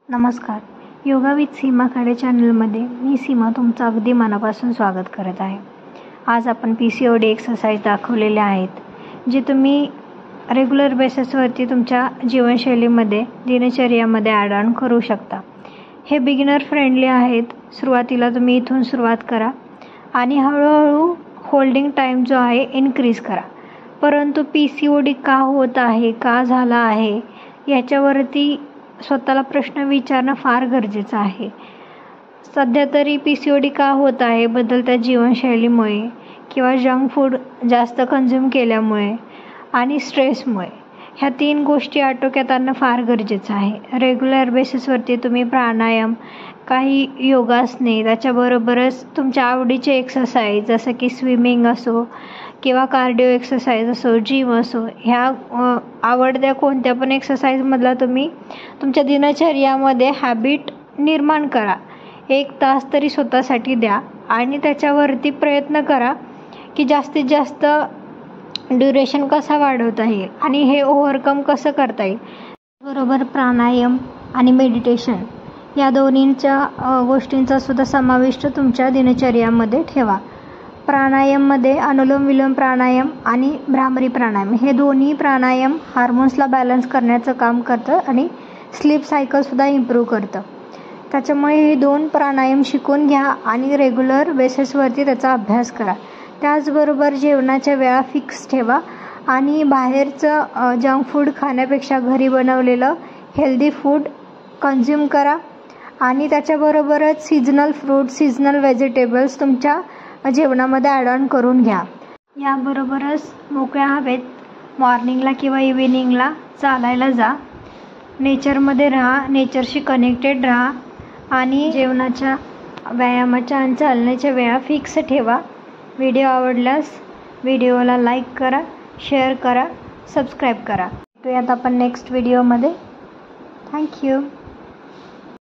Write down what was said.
नमस्कार. Yoga with सीमा खाडे चॅनलमध्ये मी सीमा तुमचं अगदी मनापासून स्वागत करत आहे. आज आपण PCOD एक्सरसाइज दाखवलेले आहेत, जे तुम्ही रेग्युलर बेसिसवरती तुमच्या जीवनशैलीमध्ये दिनचर्यामध्ये ॲड ऑन करू शकता. हे बिगिनर फ्रेंडली आहेत. सुरुवातीला तुम्ही इथून सुरुवात करा आणि हळूहळू होल्डिंग टाईम जो आहे इन्क्रीज करा. परंतु PCOD का होत आहे, का झाला आहे, याच्यावरती स्वतःला प्रश्न विचारणं फार गरजेचं आहे. सध्या तरी PCOD का होत आहे, बदलत्या जीवनशैलीमुळे किंवा जंक फूड जास्त कंझ्युम केल्यामुळे आणि स्ट्रेसमुळे, ह्या 3 गोष्टी आटोक्यात आणणं फार गरजेचं आहे. रेग्युलर बेसिसवरती तुम्ही प्राणायाम, काही योगासने, त्याच्याबरोबरच तुमच्या आवडीचे एक्सरसाइज जसं की स्विमिंग असो किंवा कार्डिओ एक्सरसाइज असो, जिम असो, ह्या आवडत्या कोणत्या पण एक्सरसाइजमधला तुम्ही तुमच्या दिनचर्यामध्ये हॅबिट निर्माण करा. 1 तास तरी स्वतःसाठी द्या आणि त्याच्यावरती प्रयत्न करा की जास्तीत जास्त ड्युरेशन कसा वाढवता येईल आणि हे ओव्हरकम कसं करता येईल. बरोबर प्राणायाम आणि मेडिटेशन या दोन्हींच्या गोष्टींचा सुद्धा समाविष्ट तुमच्या दिनचर्यामध्ये ठेवा. प्राणायाममध्ये अनुलोम विलोम प्राणायाम आणि भ्रामरी प्राणायाम हे दोन्ही प्राणायाम हार्मोन्सला बॅलन्स करण्याचं काम करतं आणि स्लीप सायकलसुद्धा इम्प्रूव्ह करतं. त्याच्यामुळे हे 2 प्राणायाम शिकून घ्या आणि रेग्युलर बेसिसवरती त्याचा अभ्यास करा. त्याचबरोबर जेवणाच्या वेळा फिक्स ठेवा आणि बाहेरचं जंक फूड खाण्यापेक्षा घरी बनवलेलं हेल्दी फूड कंझ्युम करा आणि त्याच्याबरोबरच सीझनल फ्रूट, सीझनल व्हेजिटेबल्स तुमच्या जेवणामध्ये ॲड ऑन करून घ्या. याबरोबरच मोकळ्या हवेत मॉर्निंगला किंवा इव्हिनिंगला चालायला जा. नेचरमध्ये राहा, नेचरशी कनेक्टेड राहा आणि जेवणाच्या, व्यायामाच्या आणि चालण्याच्या वेळा फिक्स ठेवा. व्हिडिओ आवडल्यास व्हिडिओला लाईक करा, शेअर करा, सबस्क्राईब करा. भेटूयात आपण नेक्स्ट व्हिडिओमध्ये. थँक्यू.